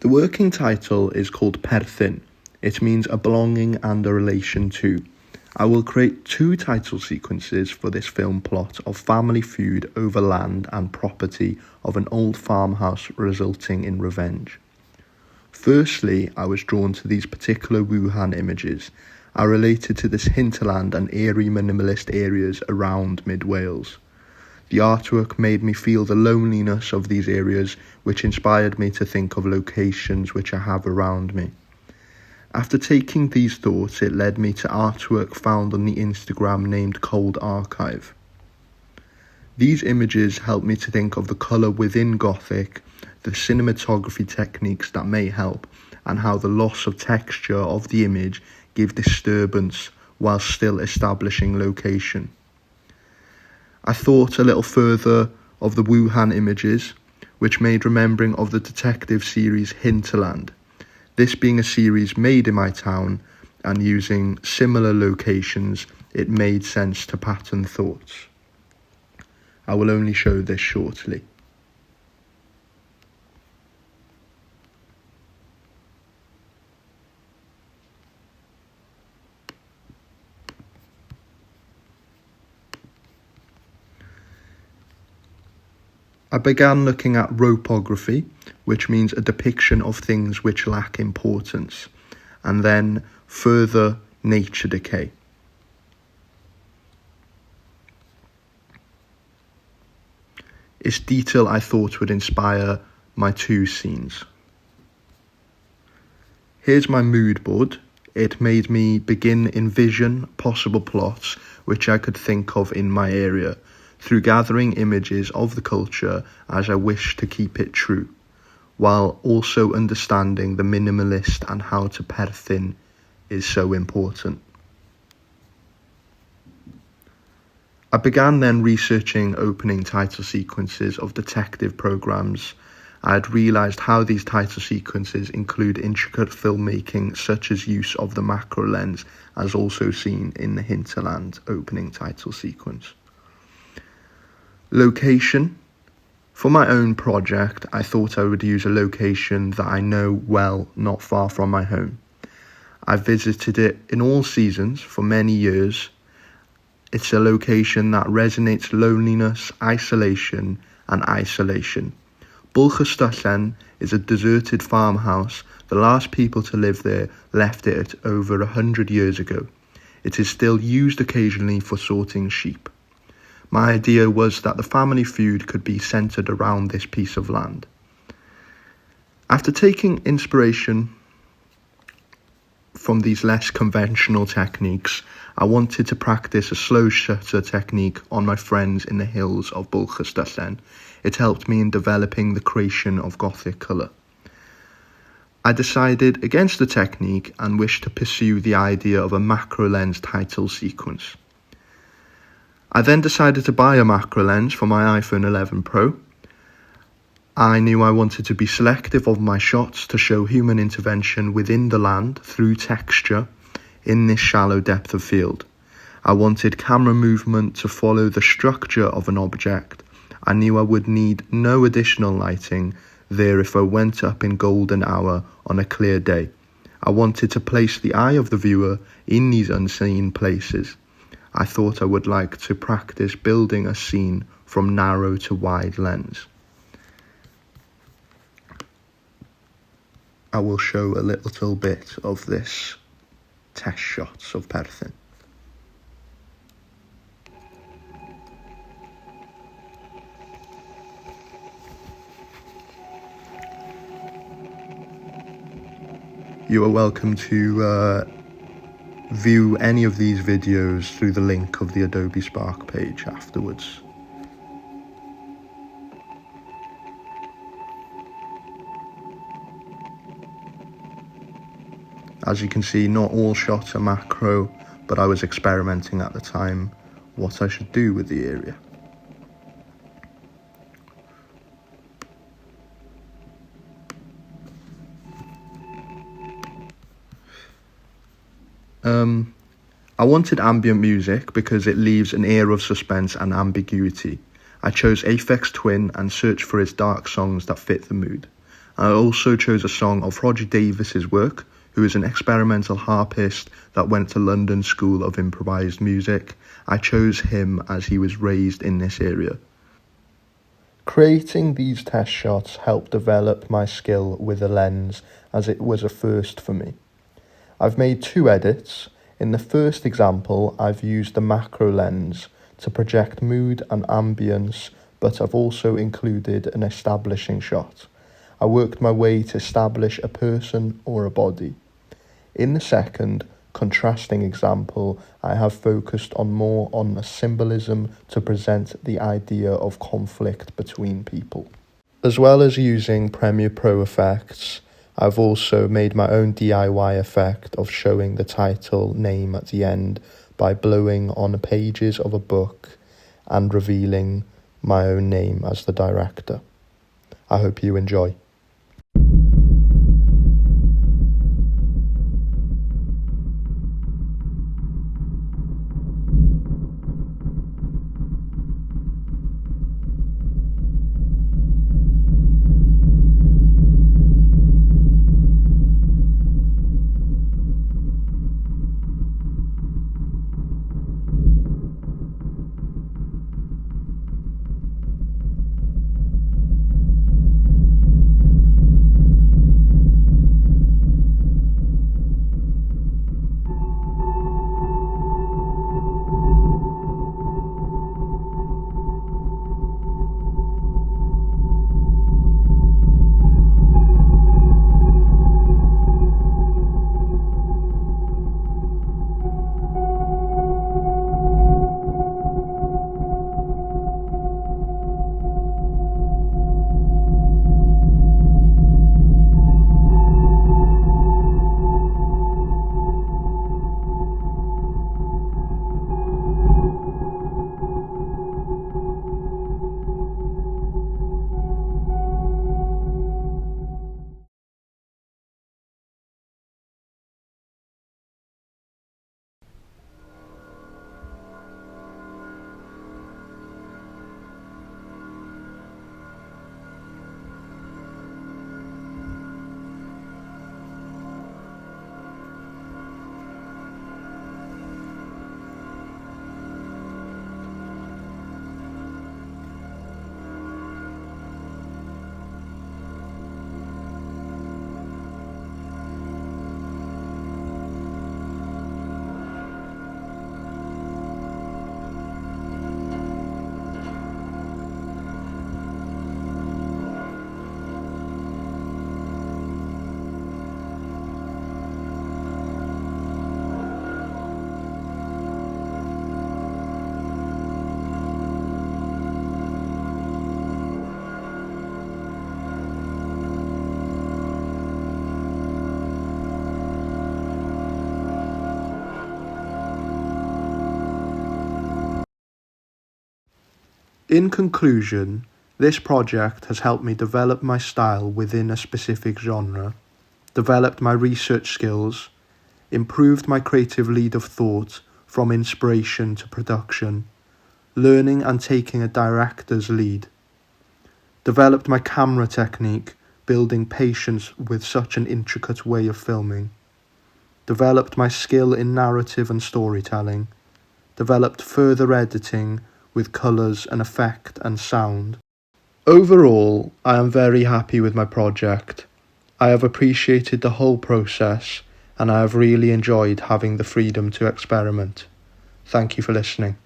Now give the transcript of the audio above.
The working title is called Perthyn. It means a belonging and a relation to. I will create 2 title sequences for this film plot of family feud over land and property of an old farmhouse resulting in revenge. Firstly, I was drawn to these particular Wuhan images. I related to this hinterland and eerie minimalist areas around mid-Wales. The artwork made me feel the loneliness of these areas, which inspired me to think of locations which I have around me. After taking these thoughts, it led me to artwork found on the Instagram named Cold Archive. These images helped me to think of the colour within Gothic, the cinematography techniques that may help, and how the loss of texture of the image give disturbance while still establishing location. I thought a little further of the Wuhan images, which made remembering of the detective series Hinterland. This being a series made in my town and using similar locations, it made sense to pattern thoughts. I will only show this shortly. I began looking at ropography, which means a depiction of things which lack importance, and then further nature decay. It's detail I thought would inspire my 2 scenes. Here's my mood board. It made me begin envision possible plots which I could think of in my area, through gathering images of the culture as I wish to keep it true, while also understanding the minimalist and how to Perthyn is so important. I began then researching opening title sequences of detective programs. I had realised how these title sequences include intricate filmmaking such as use of the macro lens, as also seen in the Hinterland opening title sequence. Location. For my own project, I thought I would use a location that I know well, not far from my home. I've visited it in all seasons for many years. It's a location that resonates loneliness, isolation, and isolation. Bulchastyllen is a deserted farmhouse. The last people to live there left it over 100 years ago. It is still used occasionally for sorting sheep. My idea was that the family feud could be centered around this piece of land. After taking inspiration from these less conventional techniques, I wanted to practice a slow shutter technique on my friends in the hills of Bulchastyllen. It helped me in developing the creation of Gothic colour. I decided against the technique and wished to pursue the idea of a macro lens title sequence. I then decided to buy a macro lens for my iPhone 11 Pro. I knew I wanted to be selective of my shots to show human intervention within the land through texture in this shallow depth of field. I wanted camera movement to follow the structure of an object. I knew I would need no additional lighting there if I went up in golden hour on a clear day. I wanted to place the eye of the viewer in these unseen places. I thought I would like to practice building a scene from narrow to wide lens. I will show a little bit of this test shots of Perthyn. You are welcome to view any of these videos through the link of the Adobe Spark page afterwards. As you can see, not all shots are macro, but I was experimenting at the time what I should do with the area. I wanted ambient music because it leaves an air of suspense and ambiguity. I chose Aphex Twin and searched for its dark songs that fit the mood. I also chose a song of Roger Davis's work, who is an experimental harpist that went to London School of Improvised Music. I chose him as he was raised in this area. Creating these test shots helped develop my skill with a lens, as it was a first for me. I've made 2 edits. In the first example, I've used the macro lens to project mood and ambience, but I've also included an establishing shot. I worked my way to establish a person or a body. In the second, contrasting example, I have focused more on the symbolism to present the idea of conflict between people. As well as using Premiere Pro effects, I've also made my own DIY effect of showing the title name at the end by blowing on the pages of a book and revealing my own name as the director. I hope you enjoy. In conclusion, this project has helped me develop my style within a specific genre, developed my research skills, improved my creative lead of thought from inspiration to production, learning and taking a director's lead, developed my camera technique, building patience with such an intricate way of filming, developed my skill in narrative and storytelling, developed further editing with colours and effect and sound. Overall, I am very happy with my project. I have appreciated the whole process and I have really enjoyed having the freedom to experiment. Thank you for listening.